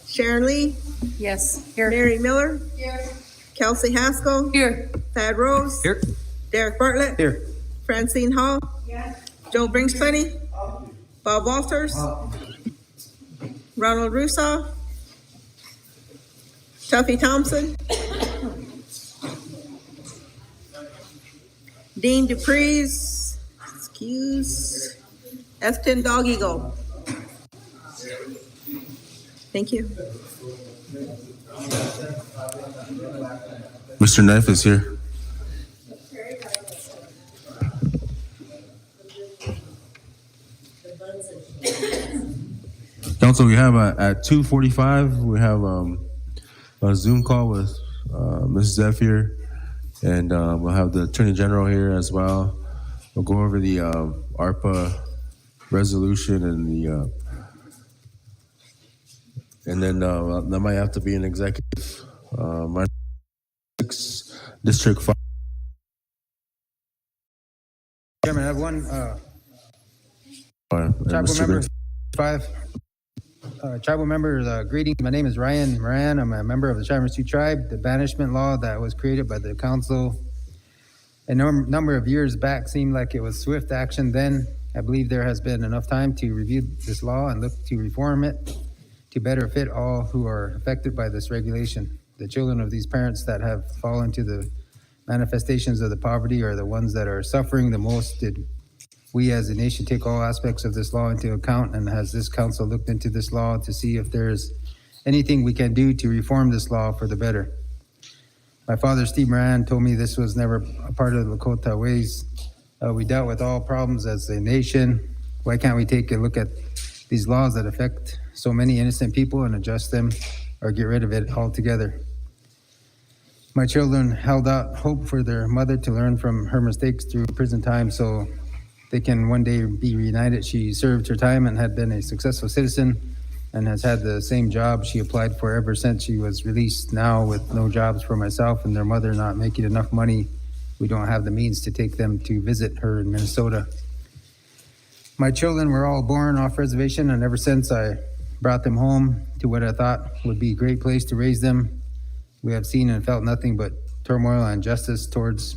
Sharon Lee, Yes. Here. Mary Miller, Here. Kelsey Haskell, Here. Thad Rose, Here. Derek Bartlett, Here. Francine Hall, Joe Brinkspuddy, Bob Walters, Ronald Russo, Tuffy Thompson, Dean Dupreez, excuse, Efton Dog Eagle. Thank you. Mr. Knife is here. Council, we have at 2:45, we have a Zoom call with Ms. Zephyr, and we'll have the Attorney General here as well. We'll go over the ARPA resolution and then that might have to be an executive. My 6 District 5. Chairman, I have one And tribal Mr. member. Griggs. 5. Tribal member, greetings. My name is Ryan Moran. I'm a member of the CRST tribe. The banishment law that was created by the council a number of years back seemed like it was swift action then. I believe there has been enough time to review this law and look to reform it to better fit all who are affected by this regulation. The children of these parents that have fallen to the manifestations of the poverty are the ones that are suffering the most. Did we as a nation take all aspects of this law into account, and has this council looked into this law to see if there's anything we can do to reform this law for the better? My father, Steve Moran, told me this was never a part of the Lakota ways. We dealt with all problems as a nation. Why can't we take a look at these laws that affect so many innocent people and adjust them or get rid of it altogether? My children held out hope for their mother to learn from her mistakes through prison time so they can one day be reunited. She served her time and had been a successful citizen and has had the same job she applied for ever since she was released. Now, with no jobs for myself and their mother not making enough money, we don't have the means to take them to visit her in Minnesota. My children were all born off reservation, and ever since I brought them home to what I thought would be a great place to raise them, we have seen and felt nothing but turmoil and injustice towards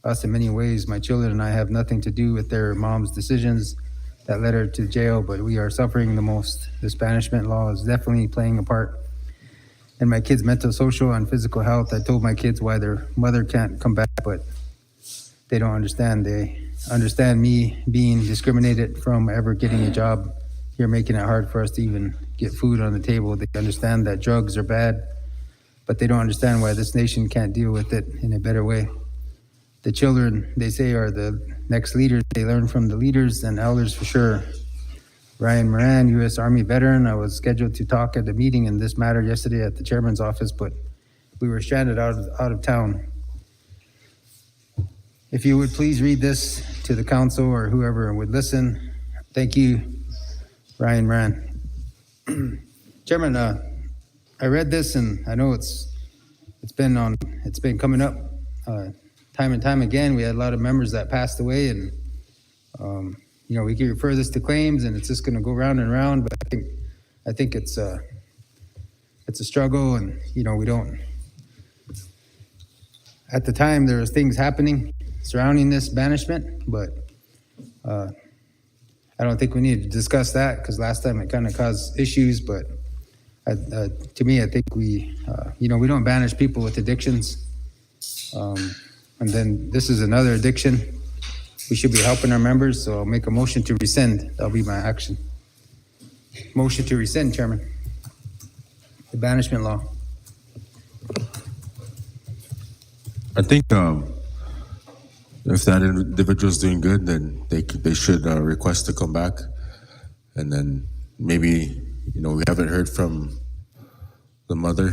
us in many ways. My children and I have nothing to do with their mom's decisions that led her to jail, but we are suffering the most. This banishment law is definitely playing a part in my kids' mental, social, and physical health. I told my kids why their mother can't come back, but they don't understand. They understand me being discriminated from ever getting a job here, making it hard for us to even get food on the table. They understand that drugs are bad, but they don't understand why this nation can't deal with it in a better way. The children, they say, are the next leaders. They learn from the leaders and elders for sure. Ryan Moran, U.S. Army veteran. I was scheduled to talk at a meeting in this matter yesterday at the chairman's office, but we were stranded out of town. If you would please read this to the council or whoever would listen. Thank you, Ryan Moran. Chairman, I read this and I know it's been coming up time and time again. We had a lot of members that passed away, and we can refer this to claims, and it's just going to go round and round. But I think it's a struggle, and we don't. At the time, there was things happening surrounding this banishment, but I don't think we need to discuss that because last time it kind of caused issues. But to me, I think we don't banish people with addictions. And then this is another addiction. We should be helping our members, so I'll make a motion to rescind. That'll be my action. Motion to rescind, Chairman. The banishment law. I think if that individual is doing good, then they should request to come back, and then maybe we haven't heard from the mother,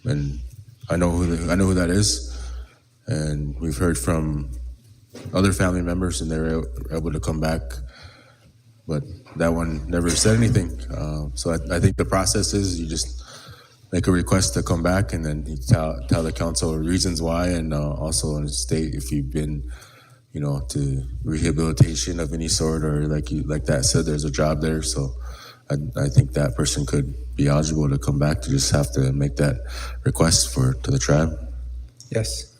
and I know who that is, and we've heard from other family members, and they're able to come back, but that one never said anything. So I think the process is you just make a request to come back, and then you tell the council reasons why, and also state if you've been, to rehabilitation of any sort, or like that said, there's a job there. So I think that person could be eligible to come back. To just have to make that request to the tribe. Yes.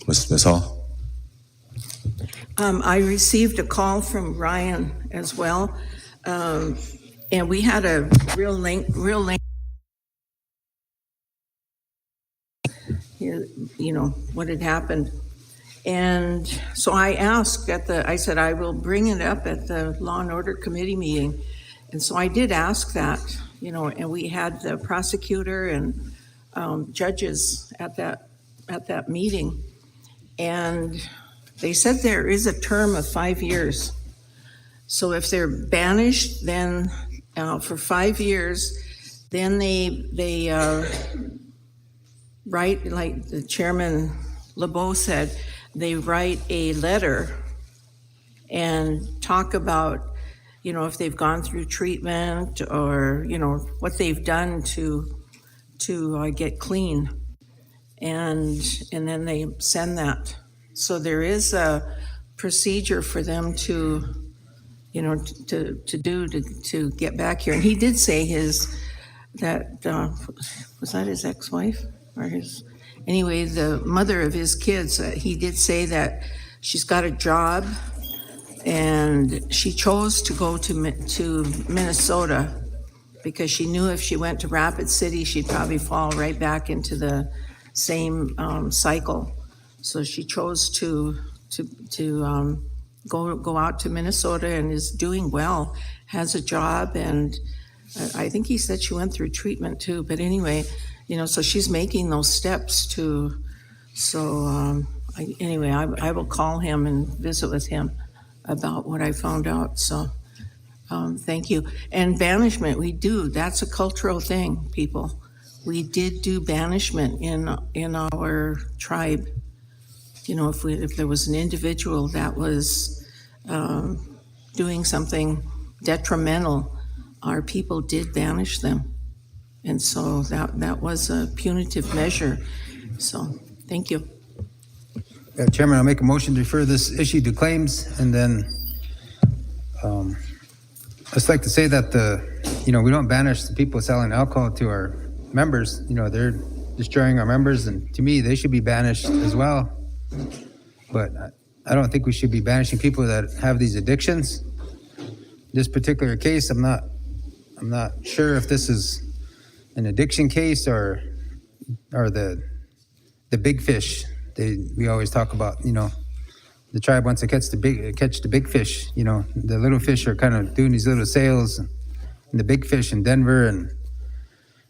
Miss Hall. I received a call from Ryan as well, and we had a real length, you know, what had happened. And so I asked I said, I will bring it up at the Law and Order Committee meeting. And so I did ask that, you know, and we had the prosecutor and judges at that meeting. And they said there is a term of 5 years. So if they're banished, then for 5 years, then they write, like the Chairman LeBeau said, they write a letter and talk about, you know, if they've gone through treatment or, you know, what they've done to get clean. And then they send that. So there is a procedure for them to, you know, to get back here. And he did say was that his ex-wife or anyway, the mother of his kids, he did say that she's got a job and she chose to go to Minnesota because she knew if she went to Rapid City, she'd probably fall right back into the same cycle. So she chose to go out to Minnesota and is doing well, has a job, and I think he said she went through treatment too. But anyway, you know, so she's making those steps to. So I will call him and visit with him about what I found out. So thank you. And banishment, we do. That's a cultural thing, people. We did do banishment in our tribe. You know, if there was an individual that was doing something detrimental, our people did banish them. And so that was a punitive measure. So, thank you. Chairman, I'll make a motion to refer this issue to claims, and then I'd just like to say that we don't banish the people selling alcohol to our members. You know, they're destroying our members, and to me, they should be banished as well. But I don't think we should be banishing people that have these addictions. This particular case, I'm not sure if this is an addiction case or the big fish. We always talk about, you know, the tribe wants to catch the big fish. You know, the little fish are kind of doing these little sales, and the big fish in Denver and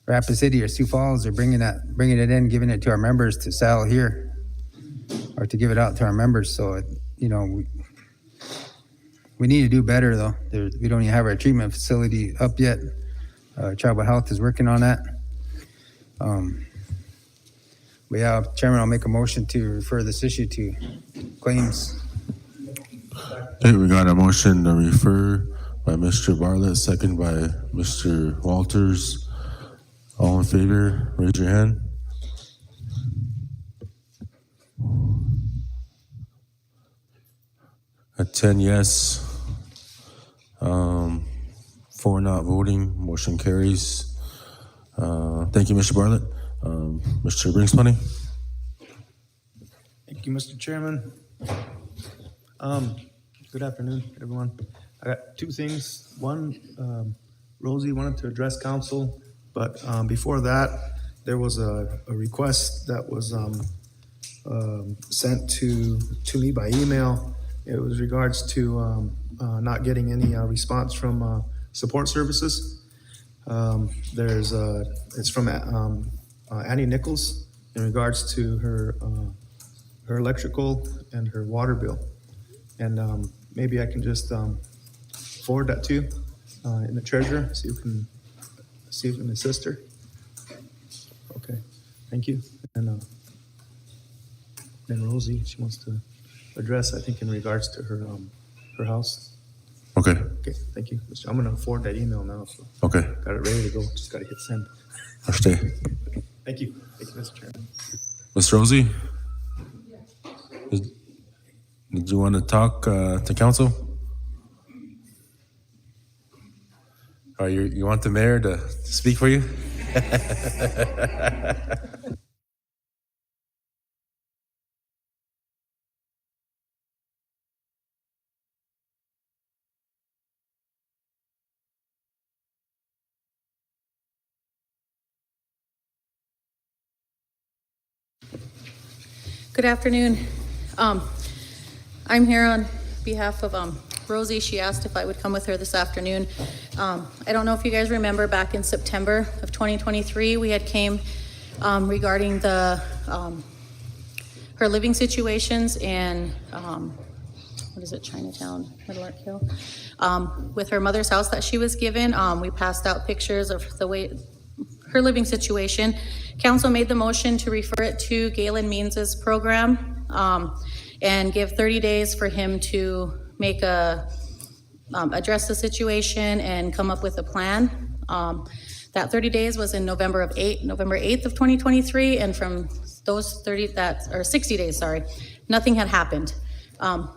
Rapid City or Sioux Falls are bringing it in, giving it to our members to sell here, or to give it out to our members. So, you know, we need to do better, though. We don't even have our treatment facility up yet. Tribal Health is working on that. But yeah, Chairman, I'll make a motion to refer this issue to claims. Okay, we got a motion to refer by Mr. Bartlett, second by Mr. Walters. All in favor, raise your hand. At 10 yes, 4 not voting, motion carries. Thank you, Mr. Bartlett. Mr. Bringsmoney. Thank you, Mr. Chairman. Good afternoon, everyone. I got 2 things. One, Rosie wanted to address council, but before that, there was a request that was sent to me by email. It was regards to not getting any response from support services. It's from Annie Nichols in regards to her electrical and her water bill. And maybe I can just forward that to you in the treasurer, so you can see if you can assist her. Okay, thank you. And then Rosie, she wants to address, I think, in regards to her house. Okay. Okay, thank you. I'm gonna forward that email now, so Okay. got it ready to go, just gotta hit send. I'll stay. Thank you, Mr. Chairman. Ms. Rosie? Did you want to talk to council? You want the mayor to speak for you? Good afternoon. I'm here on behalf of Rosie. She asked if I would come with her this afternoon. I don't know if you guys remember back in September of 2023, we had came regarding the her living situations in what is it, Chinatown, Middle Ark Hill, with her mother's house that she was given. We passed out pictures of the way her living situation. Council made the motion to refer it to Galen Means's program and give 30 days for him to make address the situation and come up with a plan. That 30 days was in November 8th of 2023, and from those 60 days, sorry, nothing had happened.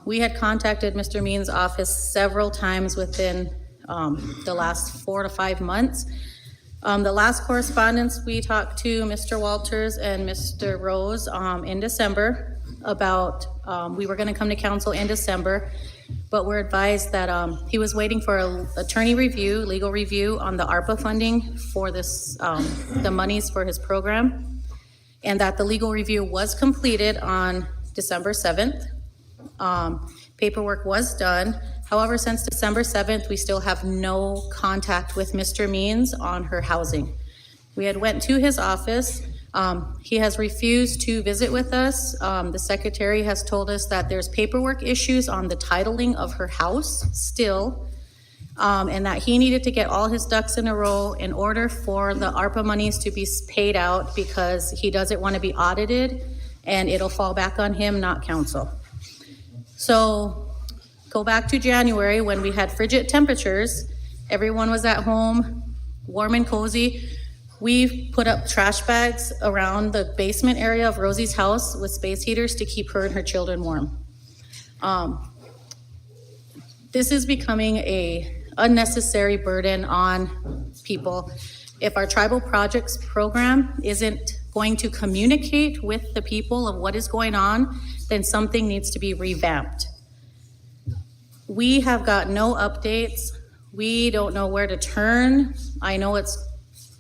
We had contacted Mr. Means' office several times within the last 4 to 5 months. The last correspondence, we talked to Mr. Walters and Mr. Rose in December about, we were gonna come to council in December, but we're advised that he was waiting for an attorney review, legal review on the ARPA funding for this, the monies for his program, and that the legal review was completed on December 7th. Paperwork was done. However, since December 7th, we still have no contact with Mr. Means on her housing. We had went to his office. He has refused to visit with us. The secretary has told us that there's paperwork issues on the titling of her house still, and that he needed to get all his ducks in a row in order for the ARPA monies to be paid out, because he doesn't want to be audited and it'll fall back on him, not council. So go back to January when we had frigid temperatures. Everyone was at home, warm and cozy. We put up trash bags around the basement area of Rosie's house with space heaters to keep her and her children warm. This is becoming a unnecessary burden on people. If our tribal projects program isn't going to communicate with the people of what is going on, then something needs to be revamped. We have got no updates. We don't know where to turn. I know it's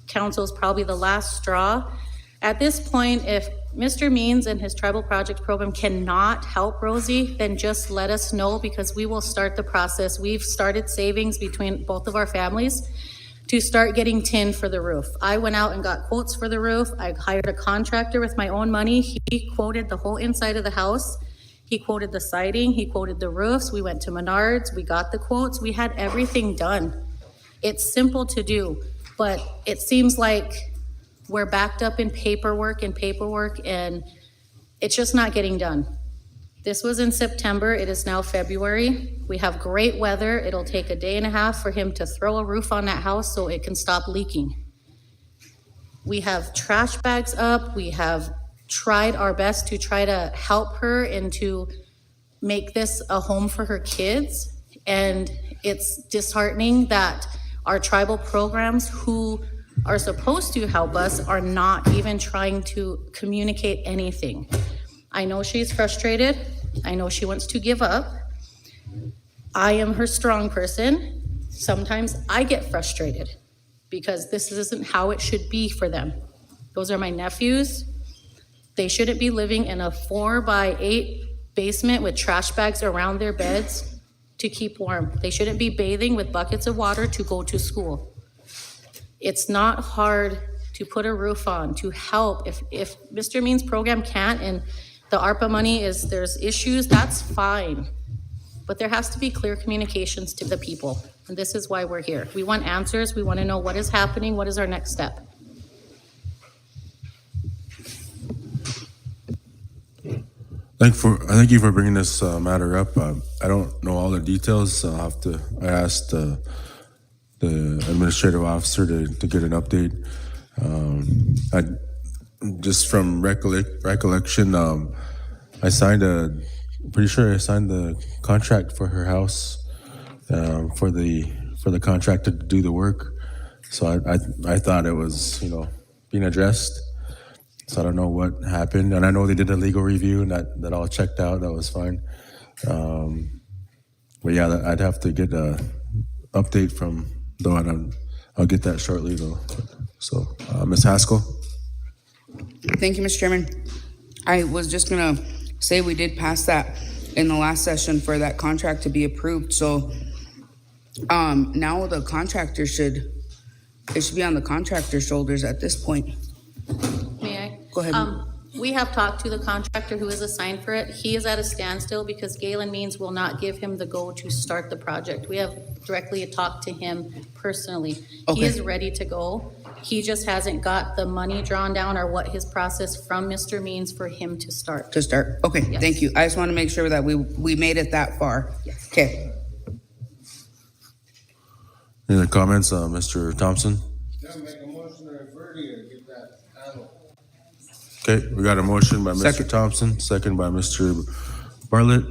council's probably the last straw. At this point, if Mr. Means and his tribal projects program cannot help Rosie, then just let us know, because we will start the process. We've started savings between both of our families to start getting tin for the roof. I went out and got quotes for the roof. I hired a contractor with my own money. He quoted the whole inside of the house. He quoted the siding, he quoted the roofs. We went to Menards, we got the quotes. We had everything done. It's simple to do, but it seems like we're backed up in paperwork, and it's just not getting done. This was in September, it is now February. We have great weather. It'll take a day and a half for him to throw a roof on that house so it can stop leaking. We have trash bags up. We have tried our best to try to help her and to make this a home for her kids. And it's disheartening that our tribal programs, who are supposed to help us, are not even trying to communicate anything. I know she's frustrated. I know she wants to give up. I am her strong person. Sometimes I get frustrated because this isn't how it should be for them. Those are my nephews. They shouldn't be living in a 4x8 basement with trash bags around their beds to keep warm. They shouldn't be bathing with buckets of water to go to school. It's not hard to put a roof on, to help. If Mr. Means' program can't, and the ARPA money there's issues, that's fine. But there has to be clear communications to the people. And this is why we're here. We want answers. We want to know what is happening. What is our next step? Thank you for bringing this matter up. I don't know all the details. I asked the administrative officer to get an update. Just from recollection, I signed pretty sure I signed the contract for her house for the for the contractor to do the work. So I thought it was, being addressed. So I don't know what happened. And I know they did a legal review and that all checked out. That was fine. But yeah, I'd have to get a update from Dawn, and I'll get that shortly though. So, Ms. Haskell? Thank you, Mr. Chairman. I was just gonna say we did pass that in the last session for that contract to be approved. So now the contractor should be on the contractor's shoulders at this point. May I? Go ahead. We have talked to the contractor who is assigned for it. He is at a standstill because Galen Means will not give him the go to start the project. We have directly talked to him personally. He Okay. is ready to go. He just hasn't got the money drawn down or what his process from Mr. Means for him to start. To start. Okay, Yes. thank you. I just want to make sure that we made it that far. Yes. Okay. Any other comments, Mr. Thompson? Okay, we got a motion by Mr. Second. Thompson, second by Mr. Bartlett.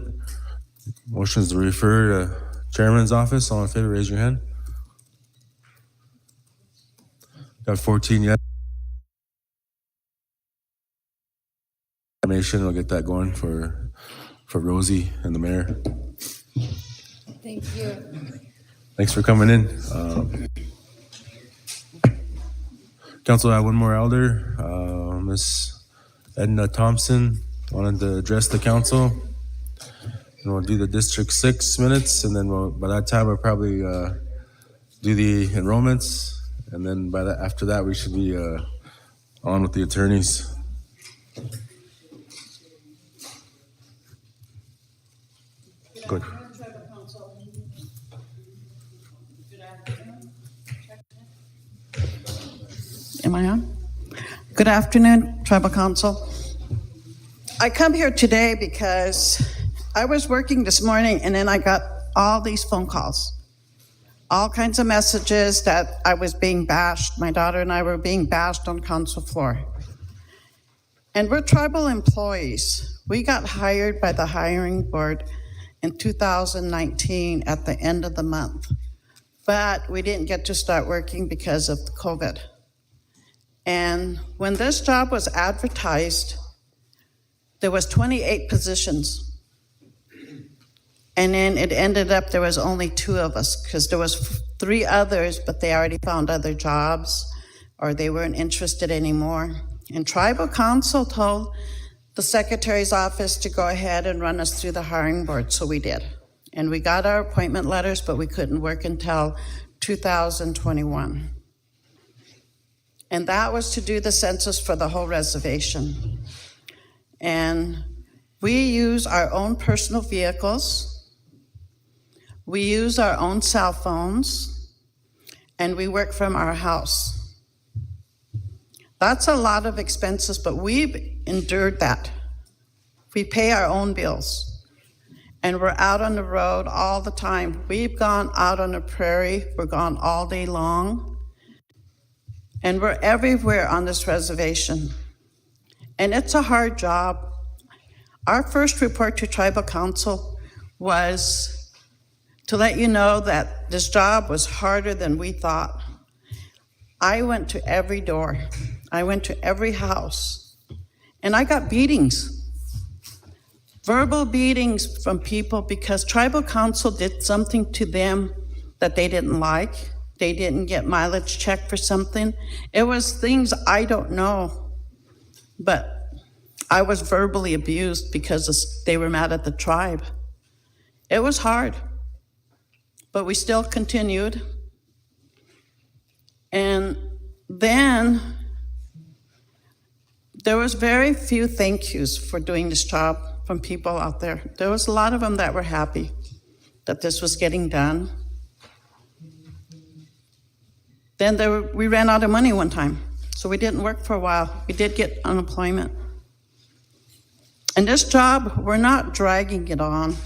Motion is to refer to Chairman's office. All in favor, raise your hand. Got 14 yes. We'll get that going for Rosie and the mayor. Thank you. Thanks for coming in. Council, I have one more elder, Miss Edna Thompson, wanted to address the council. And we'll do the District 6 minutes, and then by that time, we'll probably do the enrollments, and then after that, we should be on with the attorneys. Good. Am I on? Good afternoon, Tribal Council. I come here today because I was working this morning and then I got all these phone calls, all kinds of messages that I was being bashed. My daughter and I were being bashed on council floor. And we're tribal employees. We got hired by the hiring board in 2019 at the end of the month, but we didn't get to start working because of COVID. And when this job was advertised, there was 28 positions. And then it ended up there was only 2 of us because there was 3 others, but they already found other jobs or they weren't interested anymore. And tribal council told the secretary's office to go ahead and run us through the hiring board, so we did. And we got our appointment letters, but we couldn't work until 2021. And that was to do the census for the whole reservation. And we use our own personal vehicles, we use our own cell phones, and we work from our house. That's a lot of expenses, but we've endured that. We pay our own bills, and we're out on the road all the time. We've gone out on the prairie, we're gone all day long. And we're everywhere on this reservation. And it's a hard job. Our first report to Tribal Council was to let you know that this job was harder than we thought. I went to every door. I went to every house. And I got beatings. Verbal beatings from people because Tribal Council did something to them that they didn't like. They didn't get mileage check for something. It was things I don't know, but I was verbally abused because they were mad at the tribe. It was hard, but we still continued. And then there was very few thank yous for doing this job from people out there. There was a lot of them that were happy that this was getting done. Then we ran out of money one time, so we didn't work for a while. We did get unemployment. And this job, we're not dragging it on.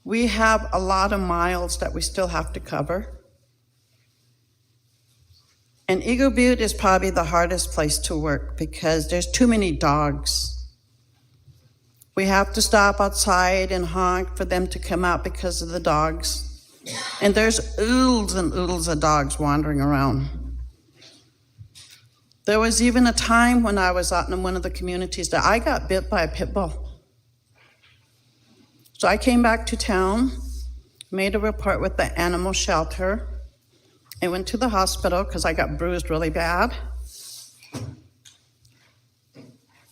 We have a lot of miles that we still have to cover. And Eagle Butte is probably the hardest place to work because there's too many dogs. We have to stop outside and honk for them to come out because of the dogs. And there's oodles and oodles of dogs wandering around. There was even a time when I was out in one of the communities that I got bit by a pit bull. So I came back to town, made a report with the animal shelter, and went to the hospital because I got bruised really bad.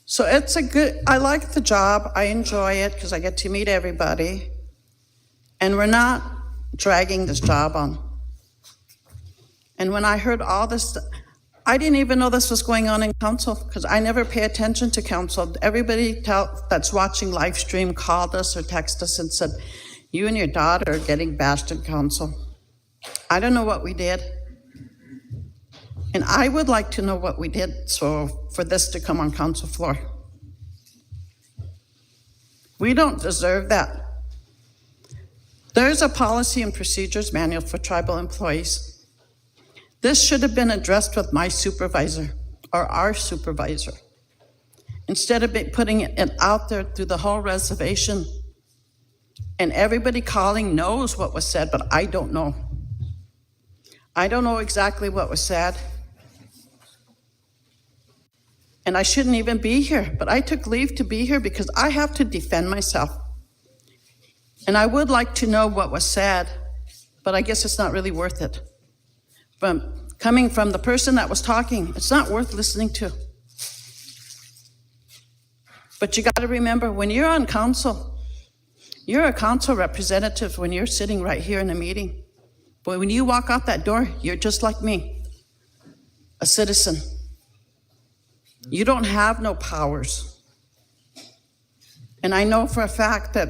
So I like the job, I enjoy it because I get to meet everybody, and we're not dragging this job on. And when I heard all this, I didn't even know this was going on in council because I never pay attention to council. Everybody that's watching live stream called us or texted us and said, you and your daughter are getting bashed in council. I don't know what we did. And I would like to know what we did for this to come on council floor. We don't deserve that. There's a policy and procedures manual for tribal employees. This should have been addressed with my supervisor or our supervisor, instead of putting it out there through the whole reservation. And everybody calling knows what was said, but I don't know. I don't know exactly what was said. And I shouldn't even be here, but I took leave to be here because I have to defend myself. And I would like to know what was said, but I guess it's not really worth it. Coming from the person that was talking, it's not worth listening to. But you got to remember, when you're on council, you're a council representative when you're sitting right here in a meeting. But when you walk out that door, you're just like me, a citizen. You don't have no powers. And I know for a fact that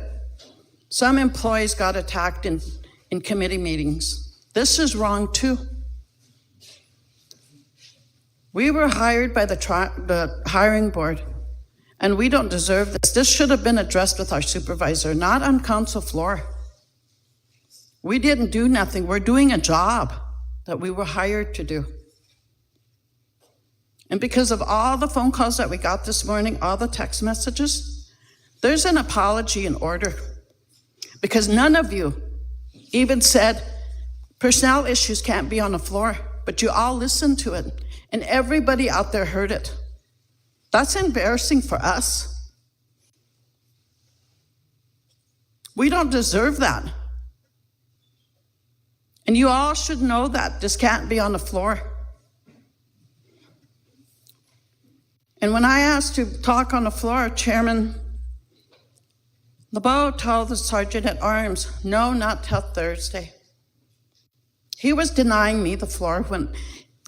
some employees got attacked in committee meetings. This is wrong too. We were hired by the hiring board, and we don't deserve this. This should have been addressed with our supervisor, not on council floor. We didn't do nothing. We're doing a job that we were hired to do. And because of all the phone calls that we got this morning, all the text messages, there's an apology in order. Because none of you even said personnel issues can't be on the floor, but you all listened to it, and everybody out there heard it. That's embarrassing for us. We don't deserve that. And you all should know that this can't be on the floor. And when I asked to talk on the floor, Chairman LeBeau told the Sergeant at Arms, no, not till Thursday. He was denying me the floor when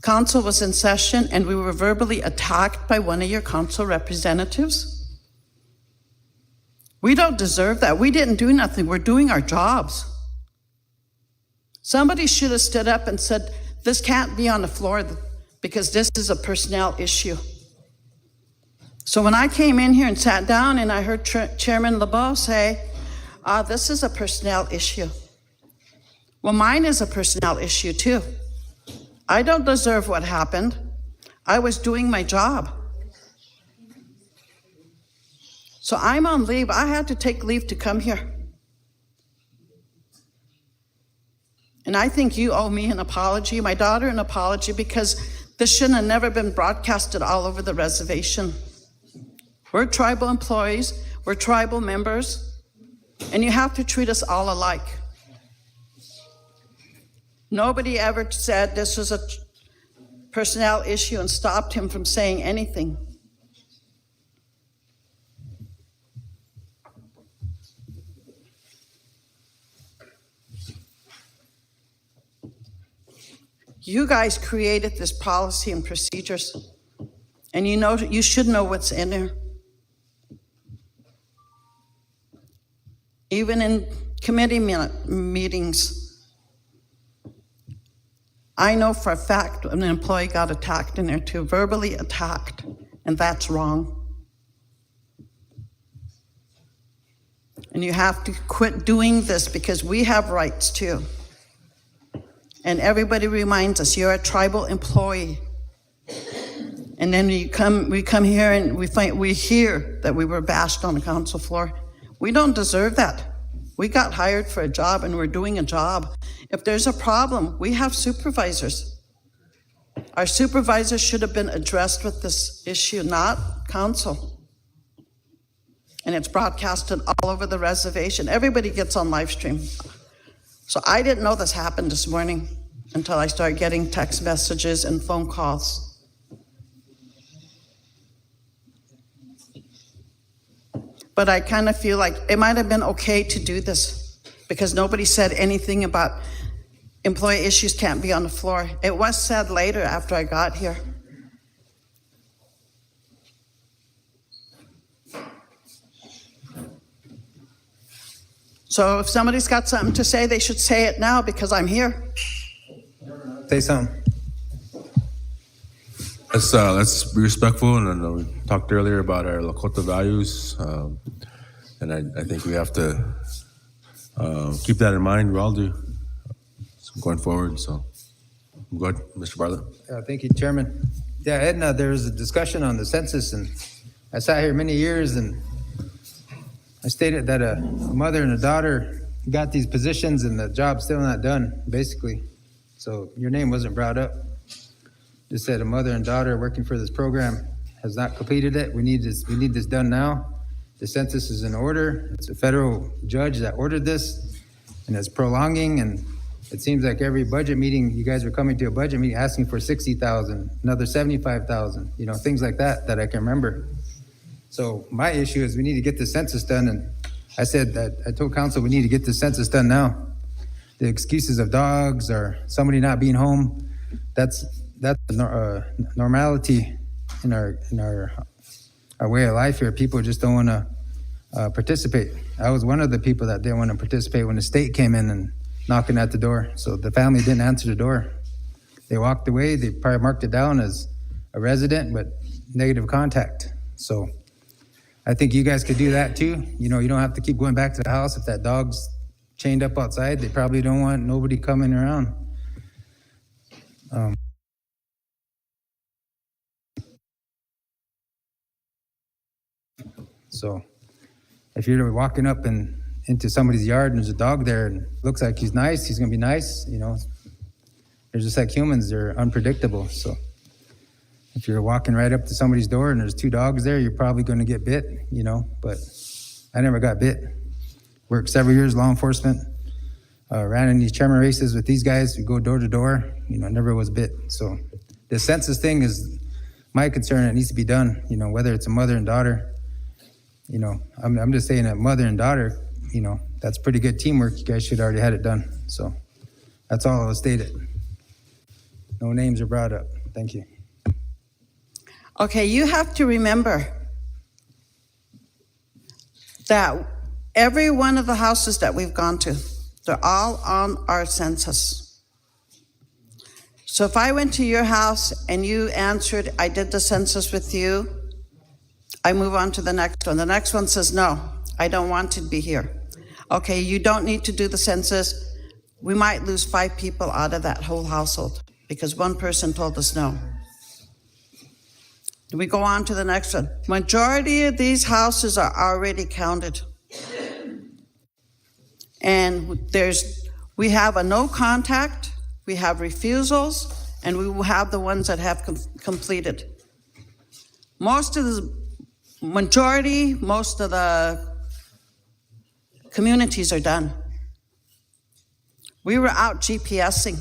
council was in session and we were verbally attacked by one of your council representatives. We don't deserve that. We didn't do nothing. We're doing our jobs. Somebody should have stood up and said, this can't be on the floor because this is a personnel issue. So when I came in here and sat down and I heard Chairman LeBeau say, this is a personnel issue. Well, mine is a personnel issue too. I don't deserve what happened. I was doing my job. So I'm on leave. I had to take leave to come here. And I think you owe me an apology, my daughter an apology, because this shouldn't have never been broadcasted all over the reservation. We're tribal employees, we're tribal members, and you have to treat us all alike. Nobody ever said this was a personnel issue and stopped him from saying anything. You guys created this policy and procedures, and you should know what's in there. Even in committee meetings, I know for a fact an employee got attacked in there too, verbally attacked, and that's wrong. And you have to quit doing this because we have rights too. And everybody reminds us, you're a tribal employee. And then we come here and we hear that we were bashed on the council floor. We don't deserve that. We got hired for a job and we're doing a job. If there's a problem, we have supervisors. Our supervisors should have been addressed with this issue, not council. And it's broadcasted all over the reservation. Everybody gets on live stream. So I didn't know this happened this morning until I started getting text messages and phone calls. But I kind of feel like it might have been okay to do this because nobody said anything about employee issues can't be on the floor. It was said later after I got here. So if somebody's got something to say, they should say it now because I'm here. Say something. Let's be respectful, and we talked earlier about our Lakota values, and I think we have to keep that in mind. We all do going forward. So, go ahead, Mr. Bartlett. Thank you, Chairman. Yeah, Edna, there was a discussion on the census, and I sat here many years, and I stated that a mother and a daughter got these positions, and the job's still not done, basically. So your name wasn't brought up. Just said a mother and daughter working for this program has not completed it. We need this done now. The census is in order. It's a federal judge that ordered this, and it's prolonging. And it seems like every budget meeting, you guys are coming to a budget meeting asking for 60,000, another 75,000. Things like that I can remember. So my issue is we need to get the census done, and I said that I told council we need to get the census done now. The excuses of dogs or somebody not being home, that's normality in our way of life here. People just don't want to participate. I was one of the people that didn't want to participate when the state came in and knocking at the door. So the family didn't answer the door. They walked away. They probably marked it down as a resident, but negative contact. So I think you guys could do that too. You don't have to keep going back to the house. If that dog's chained up outside, they probably don't want nobody coming around. So if you're walking up into somebody's yard and there's a dog there and looks like he's nice, he's gonna be nice. They're just like humans, they're unpredictable. So if you're walking right up to somebody's door and there's two dogs there, you're probably gonna get bit, but I never got bit. Worked several years law enforcement, ran in these chairman races with these guys. We go door to door, never was bit. So the census thing is my concern. It needs to be done, whether it's a mother and daughter. I'm just saying that mother and daughter, that's pretty good teamwork. You guys should already had it done. So that's all I was stated. No names are brought up. Thank you. Okay, you have to remember that every one of the houses that we've gone to, they're all on our census. So if I went to your house and you answered, I did the census with you, I move on to the next one. The next one says, no, I don't want to be here. Okay, you don't need to do the census. We might lose 5 people out of that whole household because one person told us no. We go on to the next one. Majority of these houses are already counted. And we have a no contact, we have refusals, and we will have the ones that have completed. Most of the communities are done. We were out GPSing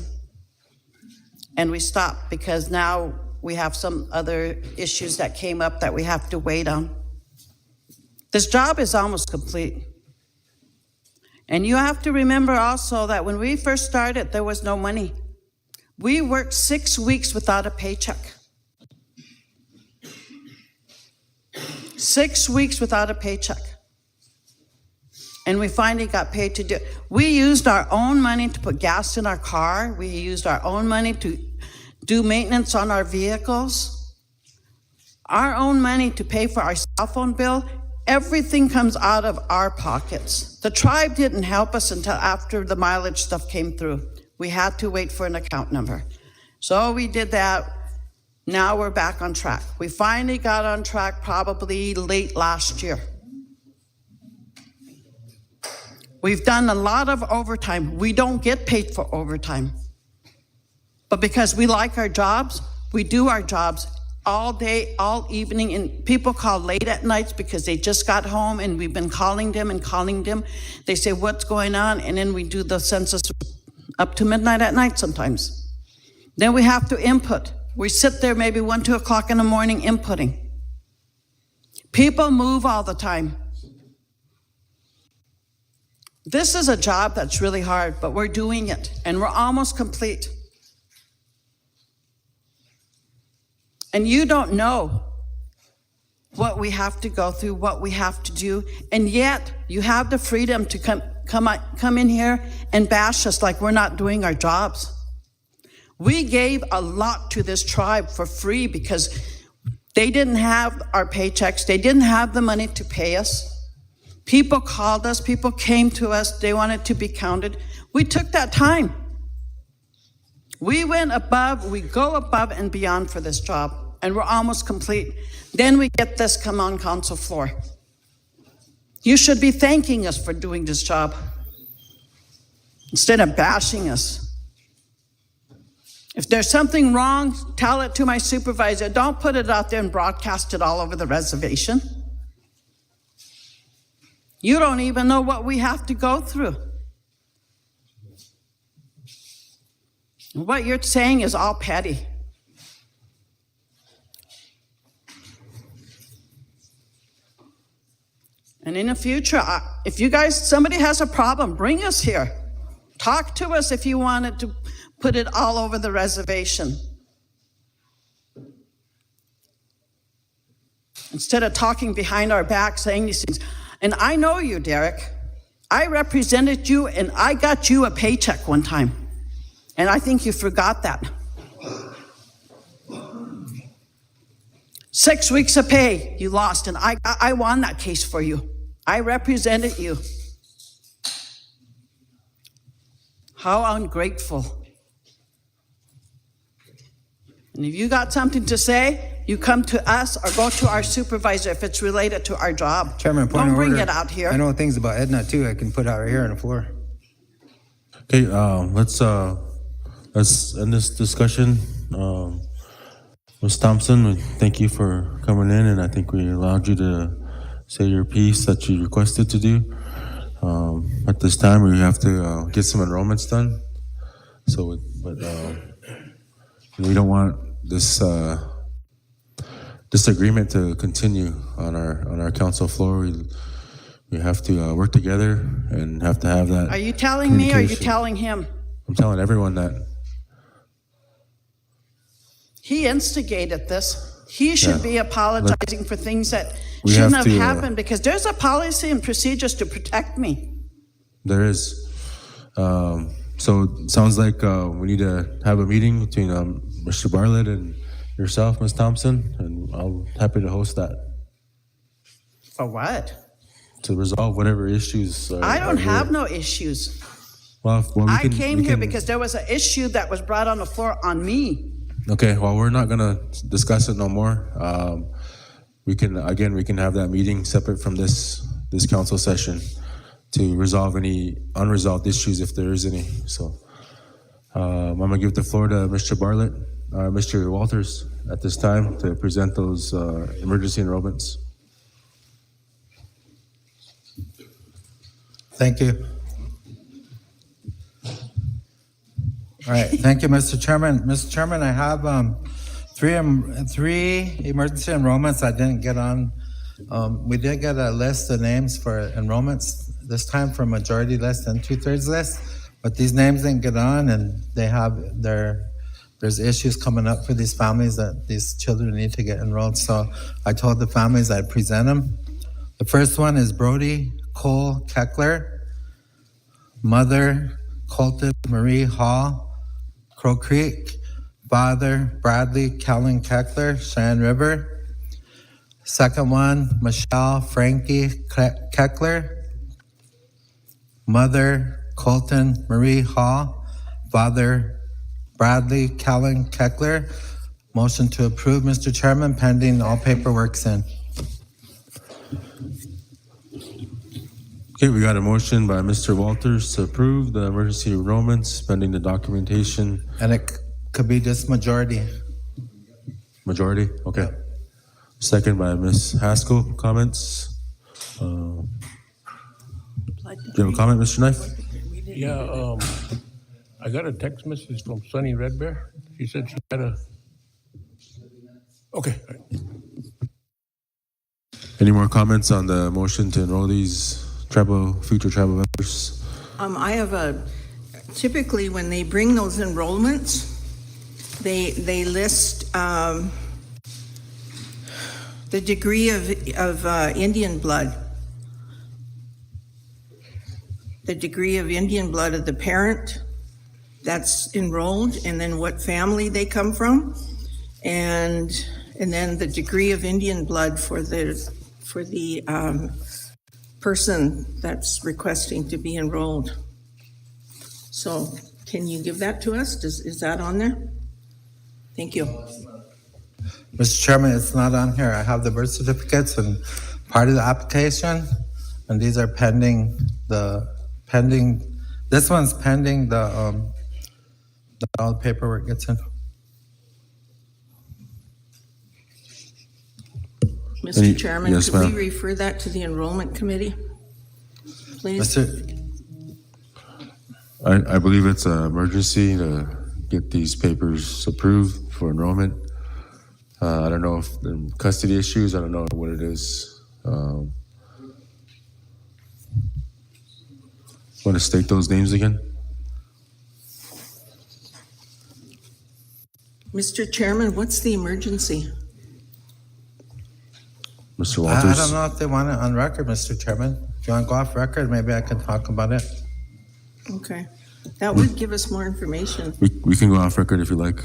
and we stopped because now we have some other issues that came up that we have to wait on. This job is almost complete. And you have to remember also that when we first started, there was no money. We worked 6 weeks without a paycheck. 6 weeks without a paycheck. And we finally got paid to do it. We used our own money to put gas in our car. We used our own money to do maintenance on our vehicles. Our own money to pay for our cell phone bill. Everything comes out of our pockets. The tribe didn't help us until after the mileage stuff came through. We had to wait for an account number. So we did that. Now we're back on track. We finally got on track probably late last year. We've done a lot of overtime. We don't get paid for overtime. But because we like our jobs, we do our jobs all day, all evening, and people call late at nights because they just got home and we've been calling them and calling them. They say, what's going on? And then we do the census up to midnight at night sometimes. Then we have to input. We sit there maybe 1, 2 o'clock in the morning inputting. People move all the time. This is a job that's really hard, but we're doing it, and we're almost complete. And you don't know what we have to go through, what we have to do, and yet you have the freedom to come in here and bash us like we're not doing our jobs. We gave a lot to this tribe for free because they didn't have our paychecks, they didn't have the money to pay us. People called us, people came to us, they wanted to be counted. We took that time. We went above, we go above and beyond for this job, and we're almost complete. Then we get this come on council floor. You should be thanking us for doing this job instead of bashing us. If there's something wrong, tell it to my supervisor. Don't put it out there and broadcast it all over the reservation. You don't even know what we have to go through. What you're saying is all petty. And in the future, if you guys, somebody has a problem, bring us here. Talk to us if you wanted to put it all over the reservation. Instead of talking behind our back, saying these things. And I know you, Derek. I represented you and I got you a paycheck one time. And I think you forgot that. 6 weeks of pay you lost, and I won that case for you. I represented you. How ungrateful. And if you got something to say, you come to us or go to our supervisor if it's related to our job. Chairman, point Don't of bring order. it out here. I know things about Edna too. I can put out right here on the floor. Okay, let's end this discussion. Ms. Thompson, thank you for coming in, and I think we allowed you to say your piece that you requested to do. At this time, we have to get some enrollments done. So, we don't want this disagreement to continue on our council floor. We have to work together and have to have that. Are you telling me or are you communication. telling him? I'm telling everyone that. He instigated this. He should be apologizing for things that We shouldn't have have to, happened because there's a policy and procedures to protect me. There is. So it sounds like we need to have a meeting between Mr. Bartlett and yourself, Ms. Thompson, and I'm happy to host that For what? to resolve whatever issues. I don't have no issues. Well, we I can- came we here can- because there was an issue that was brought on the floor on me. Okay, well, we're not gonna discuss it no more. We can have that meeting separate from this council session to resolve any unresolved issues if there is any. So I'm gonna give the floor to Mr. Bartlett, Mr. Walters at this time to present those emergency enrollments. Thank you. All right, thank you, Mr. Chairman. Mr. Chairman, I have three emergency enrollments I didn't get on. We did get a list of names for enrollments, this time for majority list and 2/3 list, but these names didn't get on, and there's issues coming up for these families that these children need to get enrolled. So I told the families I'd present them. The first one is Brody Cole Keckler, mother Colton Marie Hall, Crow Creek, father Bradley Kellen Keckler, Cheyenne River. Second one, Michelle Frankie Keckler, mother Colton Marie Hall, father Bradley Kellen Keckler, Motion to approve, Mr. Chairman, pending all paperwork's in. Okay, we got a motion by Mr. Walters to approve the emergency enrollments pending the documentation. And it could be just majority. Majority? Okay. Second by Ms. Haskell. Comments? Do you have a comment, Mr. Knife? Yeah, I got a text message from Sunny Red Bear. She said she had a. Okay. Any more comments on the motion to enroll these future tribal members? I have typically when they bring those enrollments, they list the degree of Indian blood. The degree of Indian blood of the parent that's enrolled, and then what family they come from, and then the degree of Indian blood for the person that's requesting to be enrolled. So can you give that to us? Is that on there? Thank you. Mr. Chairman, it's not on here. I have the birth certificates and part of the application, and these are pending this one's pending all the paperwork gets in. Mr. Chairman, yes, could we ma'am. refer that to the enrollment committee, please? I believe it's an emergency to get these papers approved for enrollment. I don't know if they're custody issues. I don't know what it is. Want to state those names again? Mr. Chairman, what's the emergency? Mr. I Walters? don't know if they want it on record, Mr. Chairman. If you want to go off record, maybe I can talk about it. Okay, that would give us more information. We can go off record if you like.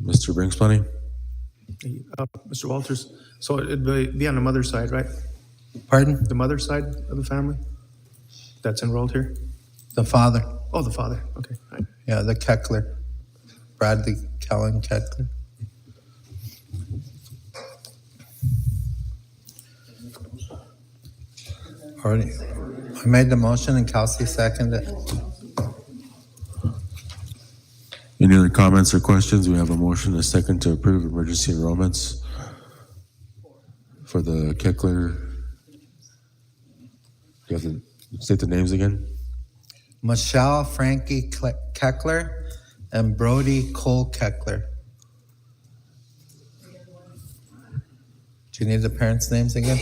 Mr. Brinks Plenty? Mr. Walters, so it'd be on the mother's side, right? Pardon? The mother's side of the family that's enrolled here? The father. Oh, the father. Okay. All right. Yeah, the Keckler. Bradley Kellen Keckler. Already. I made the motion and Kelsey seconded it. Any other comments or questions? We have a motion, a second to approve emergency enrollments for the Keckler. You have to state the names again? Michelle Frankie Keckler and Brody Cole Keckler. Do you need the parents' names again?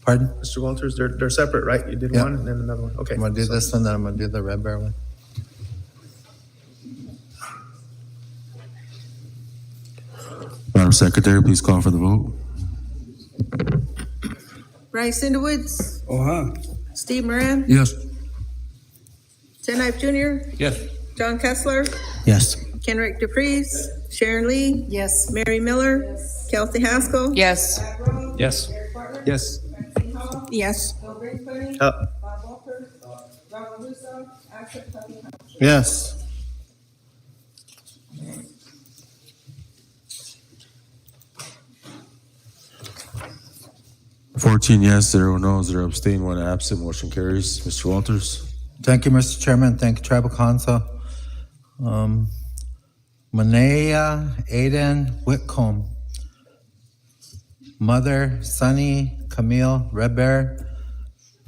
Pardon? Mr. Walters, they're separate, right? You did Yeah. one and then another one. Okay. I'm gonna do this one, then I'm gonna do the Red Bear one. Madam Secretary, please call for the vote. Bryce Underwoods, Uh-huh. Steve Moran, Yes. Ted Knife Jr., Yes. John Kessler, Yes. Kenrick DePreez, Sharon Lee, Yes. Mary Miller, Kelsey Haskell, Yes. Yes. Yes. Yes. Yes. $14 yes, 0 no, 0 abstain, 1 absent. Motion carries. Mr. Walters. Thank you, Mr. Chairman. Thank you, Tribal Council. Manea Aiden Whitcomb. Mother, Sonny Camille Red Bear.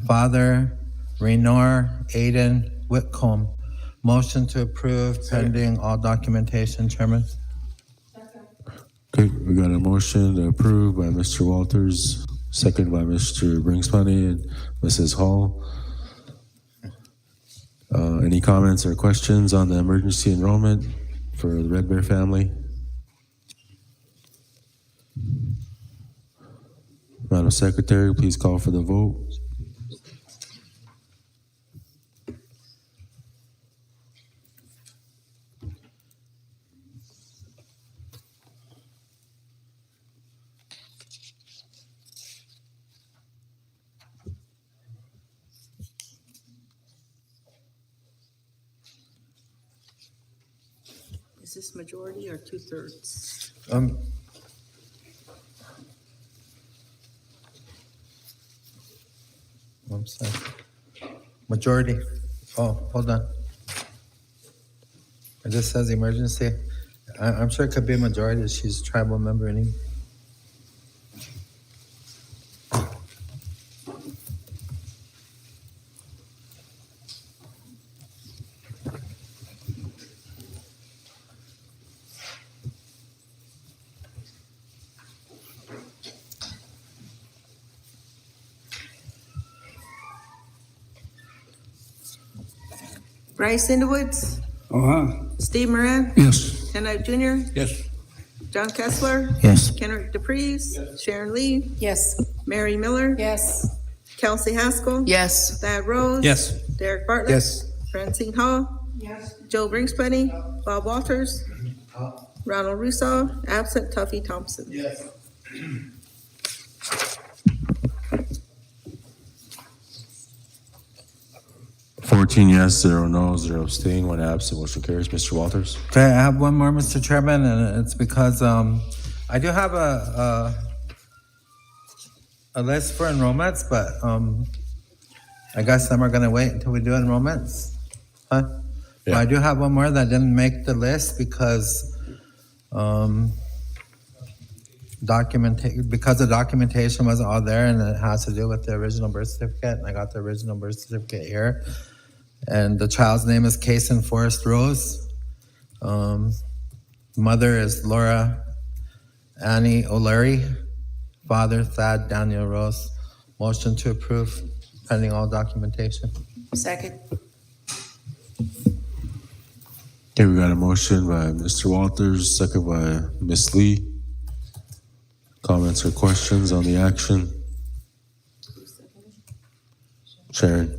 Father, Renor Aiden Whitcomb. Motion to approve pending all documentation, Chairman. Okay, we got a motion to approve by Mr. Walters, second by Mr. Bringsponey and Mrs. Hall. Any comments or questions on the emergency enrollment for the Red Bear family? Madam Secretary, please call for the vote. Is this majority or 2/3? I'm sorry. Majority. Oh, hold on. It just says emergency. I'm sure it could be a majority. She's a tribal member anyway. Bryce Underwoods, Uh-huh. Steve Moran, Yes. Ted Knife Jr., Yes. John Kessler, Yes. Kenrick DePreez, Sharon Lee, Yes. Mary Miller, Yes. Kelsey Haskell, Yes. Thad Rose, Yes. Derek Bartlett, Yes. Francine Hall, Joe Bringsponey, Bob Walters, Ronald Russo, absent Tuffy Thompson. Yes. 14 yes, 0 no, 0 abstain, 1 absent. Motion carries. Mr. Walters. Okay, I have one more, Mr. Chairman, and it's because I do have a list for enrollments, but I guess then we're gonna wait until we do enrollments. Huh? But Yeah. I do have one more that didn't make the list because because the documentation wasn't all there, and it has to do with the original birth certificate, and I got the original birth certificate here. And the child's name is Kason Forrest Rose. Mother is Laura Annie O'Leary. Father Thad Daniel Rose. Motion to approve pending all documentation. Second. Okay, we got a motion by Mr. Walters, second by Ms. Lee. Comments or questions on the action? Sharon?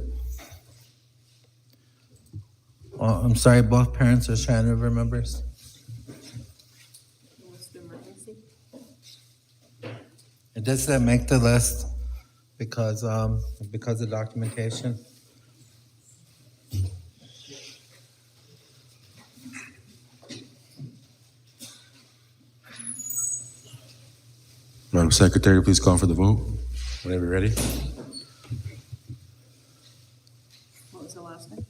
Oh, I'm sorry, both parents are Shannon River members. It doesn't make the list because of documentation. Madam Secretary, please call for the vote. Whenever you're ready. What was the last name?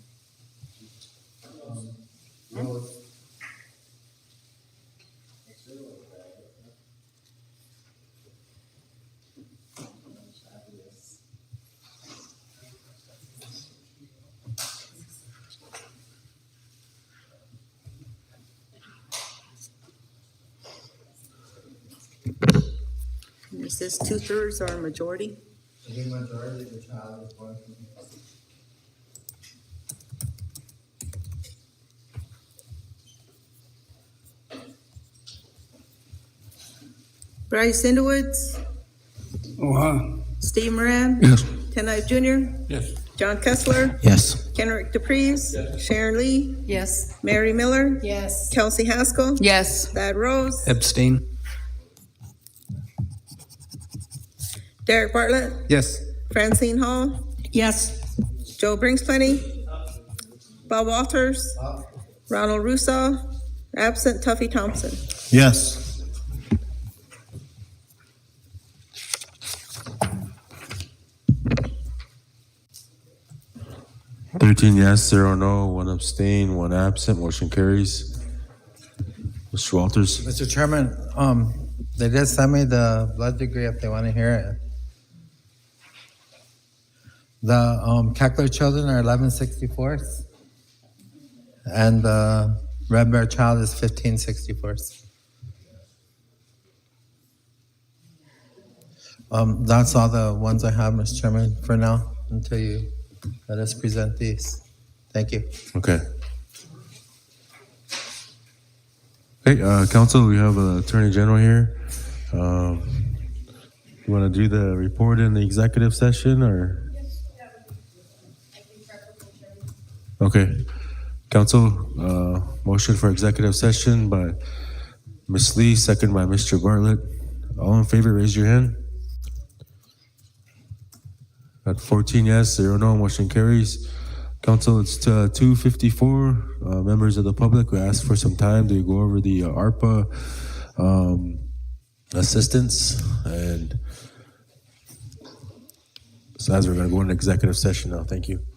Is this 2/3 or a majority? Bryce Sindowitz, Steve Moran, Yes. Ken Ive Jr., Yes. John Kessler, Yes. Kenrick DePreez, Sharon Lee, Yes. Mary Miller, Yes. Kelsey Haskell, Yes. Thad Rose, Abstain. Derek Bartlett, Yes. Francine Hall, Yes. Joe Brinksplenny, Bob Walters, Ronald Russo, absent Tuffy Thompson. Yes. $13 yes, 0 no, 1 abstain, 1 absent, motion carries. Mr. Walters? Mr. Chairman, they did send me the blood degree if they want to hear it. The Cackler children are 11/64, and the Red Bear child is 15/64. That's all the ones I have, Mr. Chairman, for now, until you let us present these. Thank you. Okay. Okay, council, we have an attorney general here. You want to do the report in the executive session or? Okay. Council, motion for executive session by Ms. Lee, second by Mr. Bartlett. All in favor, raise your hand. At 14 yes, 0 no, motion carries. Council, it's 2:54. Members of the public, we ask for some time to go over the ARPA assistance, and so as we're going to go into executive session now. Thank you.